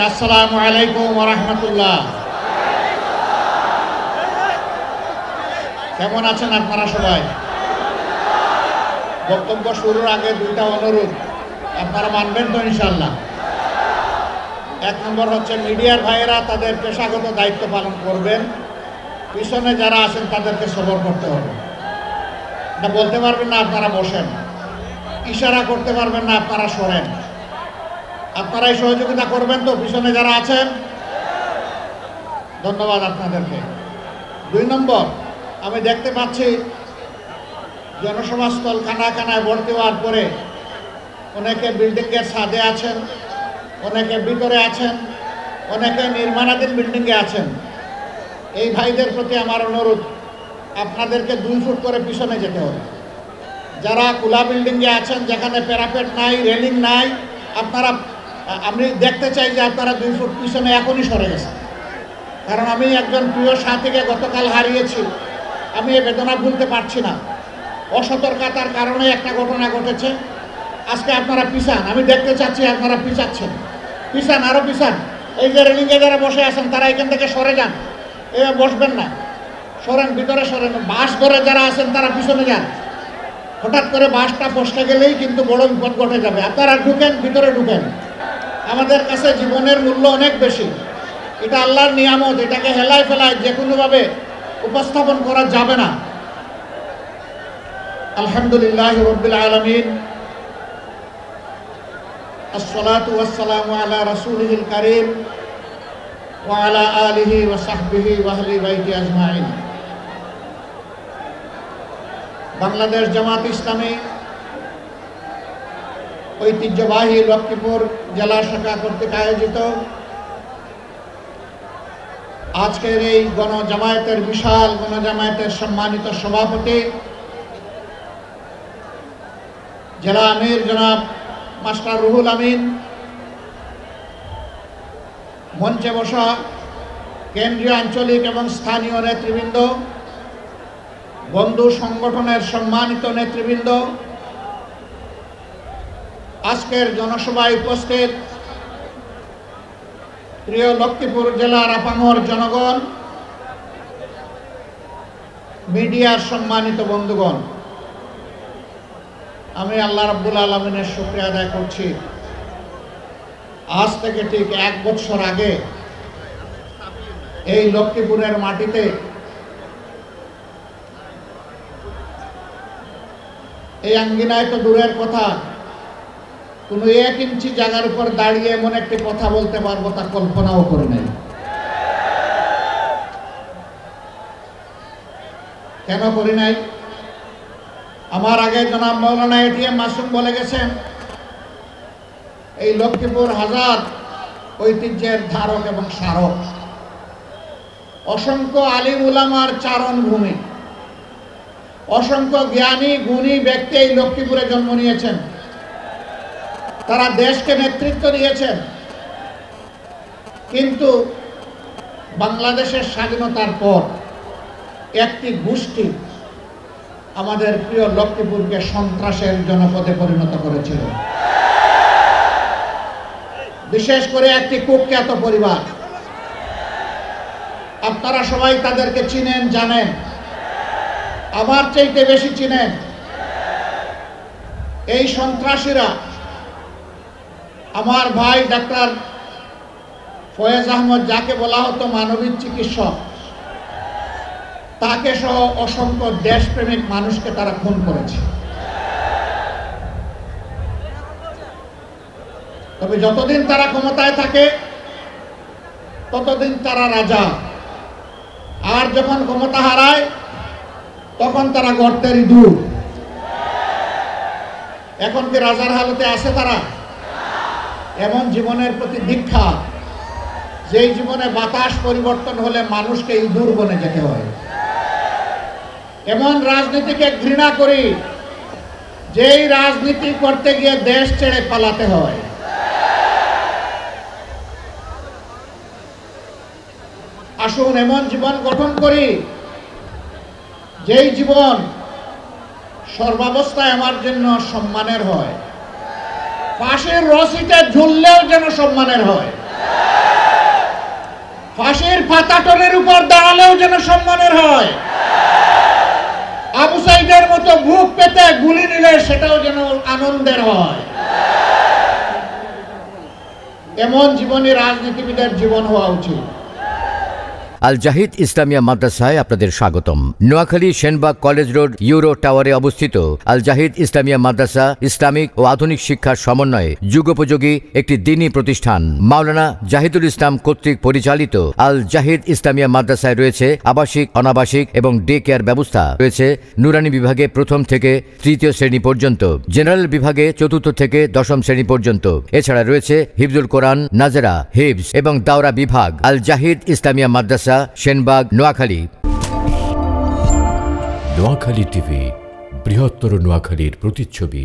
আসসালামু আলাইকুম ওয়া রাহমাতুল্লাহ। কেমন আছেন আপনারা সবাই? বক্তব্য শুরুর আগে দুইটা অনুরোধ, আপনারা মানবেন তো ইনশাআল্লাহ? এক নম্বর হচ্ছে মিডিয়ার ভাইয়েরা তাদের পেশাগত দায়িত্ব পালন করবেন, পিছনে যারা আছেন তাদেরকে সবর করতে হবে। এটা বলতে পারবেন না আপনারা বসেন, ইশারা করতে পারবেন না আপনারা সরেন। আপনারাই সহযোগিতা করবেন তো পিছনে যারা আছেন? ধন্যবাদ আপনাদেরকে। দুই নম্বর, আমি দেখতে পাচ্ছি জনসভাস্থল খানায় খানায় ভর্তি হওয়ার পরে অনেকে বিল্ডিংয়ের ছাদে আছেন, অনেকে ভিতরে আছেন, অনেকে নির্মাণাধীন বিল্ডিংয়ে আছেন। এই ভাইদের প্রতি আমার অনুরোধ, আপনাদেরকে 2 ফুট করে পিছনে যেতে হবে। যারা খোলা বিল্ডিংয়ে আছেন, যেখানে প্যারাপেট নাই, রেলিং নাই, আপনারা, আমি দেখতে চাই যে আপনারা 2 ফুট পিছনে এখনই সরে গেছেন। কারণ আমি একজন প্রিয় সাথীকে গতকাল হারিয়েছি, আমি এই বেদনা ভুলতে পারছি না। অসতর্কতার কারণে একটা ঘটনা ঘটেছে। আজকে আপনারা পিছান, আমি দেখতে চাচ্ছি আপনারা পিছাচ্ছেন। পিছান, আরও পিছান। এই যে রেলিংয়ে যারা বসে আছেন তারা এখান থেকে সরে যান, এভাবে বসবেন না, সরেন, ভিতরে সরেন। বাস ধরে যারা আছেন তারা পিছনে যান। হঠাৎ করে বাসটা ফসকে গেলেই কিন্তু বড় বিপদ ঘটে যাবে। আপনারা ঢুকেন, ভিতরে ঢুকেন। আমাদের কাছে জীবনের মূল্য অনেক বেশি, এটা আল্লাহর নিয়ামত, এটাকে হেলায় ফেলায় যে কোনোভাবে উপস্থাপন করা যাবে না। আলহামদুলিল্লাহ রাব্বিল আলামিন, আসসালাতু ওয়াসসালামু আলা রাসূলিল কারীম ওয়া আলা আলিহি ওয়া সাহবিহি ওয়া আহলি বাইতি আজমাইন। বাংলাদেশ জামাত ইসলামী ঐতিহ্যবাহী লক্ষ্মীপুর জেলা শাখা কর্তৃক আয়োজিত আজকের এই গণজামায়াতের বিশাল গণজামায়াতের সম্মানিত সভাপতি জেলা আমির জনাব মাস্টার রুহুল আমিন, মঞ্চে বসা কেন্দ্রীয়, আঞ্চলিক এবং স্থানীয় নেতৃবৃন্দ, বন্ধু সংগঠনের সম্মানিত নেতৃবৃন্দ, আজকের জনসভায় উপস্থিত প্রিয় লক্ষ্মীপুর জেলার আপামর জনগণ, মিডিয়ার সম্মানিত বন্ধুগণ, আমি আল্লাহ রাব্বুল আলামিনের শুকরিয়া আদায় করছি। আজ থেকে ঠিক 1 বছর আগে এই লক্ষ্মীপুরের মাটিতে এই আঙ্গিনায় তো দূরের কথা, কোনো 1 ইঞ্চি জায়গার উপর দাঁড়িয়ে এমন একটি কথা বলতে পারবো তা কল্পনাও করে নাই। কেন করি নাই? আমার আগে জনাব মাওলানা এটিএম মাসুম বলে গেছেন, এই লক্ষ্মীপুর হাজার ঐতিহ্যের ধারক এবং স্মারক, অসংখ্য আলিম উলামার চারণ ভূমি, অসংখ্য জ্ঞানী গুণী ব্যক্তি এই লক্ষ্মীপুরে জন্ম নিয়েছেন, তারা দেশকে নেতৃত্ব দিয়েছেন। কিন্তু বাংলাদেশের স্বাধীনতার পর একটি গোষ্ঠী আমাদের প্রিয় লক্ষ্মীপুরকে সন্ত্রাসের জনপদে পরিণত করেছিল। বিশেষ করে একটি কুখ্যাত পরিবার, আপনারা সবাই তাদেরকে চিনেন, জানেন, আমার চাইতে বেশি চিনেন। এই সন্ত্রাসীরা আমার ভাই ডাক্তার ফয়েজ আহমদ, যাকে বলা হতো মানবিক চিকিৎসক, তাকে সহ অসংখ্য দেশপ্রেমিক মানুষকে তারা খুন করেছে। তবে যতদিন তারা ক্ষমতায় থাকে ততদিন তারা রাজা, আর যখন ক্ষমতা হারায় তখন তারা গর্তের ইঁদুর। এখন কি রাজার হালতে আছে তারা? এমন জীবনের প্রতি দীক্ষা, যেই জীবনে বাতাস পরিবর্তন হলে মানুষকে ইঁদুর বনে যেতে হয়। এমন রাজনীতিকে ঘৃণা করি, যেই রাজনীতি করতে গিয়ে দেশ ছেড়ে পালাতে হয়। আসুন এমন জীবন গঠন করি, যেই জীবন সর্বাবস্থায় আমার জন্য সম্মানের হয়, ফাঁসির রশিতে ঝুললেও যেন সম্মানের হয়। ফাঁসির পাতাটনের উপর দাঁড়ালেও যেন সম্মানের হয়, আবু সাইদের মতো বুক পেতে গুলি নিলে সেটাও যেন আনন্দের হয়। এমন জীবনী রাজনীতিবিদের জীবন হওয়া উচিত। আল জাহিদ ইসলামিয়া মাদ্রাসায় আপনাদের স্বাগতম। Noakhali Senbag college road Euro টাওয়ারে অবস্থিত আল জাহিদ ইসলামিয়া মাদ্রাসা ইসলামিক ও আধুনিক শিক্ষার সমন্বয়ে যুগোপযোগী একটি দ্বীনী প্রতিষ্ঠান। মাওলানা জাহিদুল ইসলাম কর্তৃক পরিচালিত আল জাহিদ ইসলামিয়া মাদ্রাসায় রয়েছে আবাসিক, অনাবাসিক এবং ডে কেয়ার ব্যবস্থা। রয়েছে নুরানি বিভাগে প্রথম থেকে তৃতীয় শ্রেণী পর্যন্ত, জেনারেল বিভাগে চতুর্থ থেকে দশম শ্রেণী পর্যন্ত। এছাড়া রয়েছে হিফজুল কোরআন, নাজেরা, হিফজ এবং দাওরা বিভাগ। আল জাহিদ ইসলামিয়া মাদ্রাসা, সেনবাগ, নোয়াখালী। নোয়াখালী টিভি, বৃহত্তর নোয়াখালীর প্রতিচ্ছবি।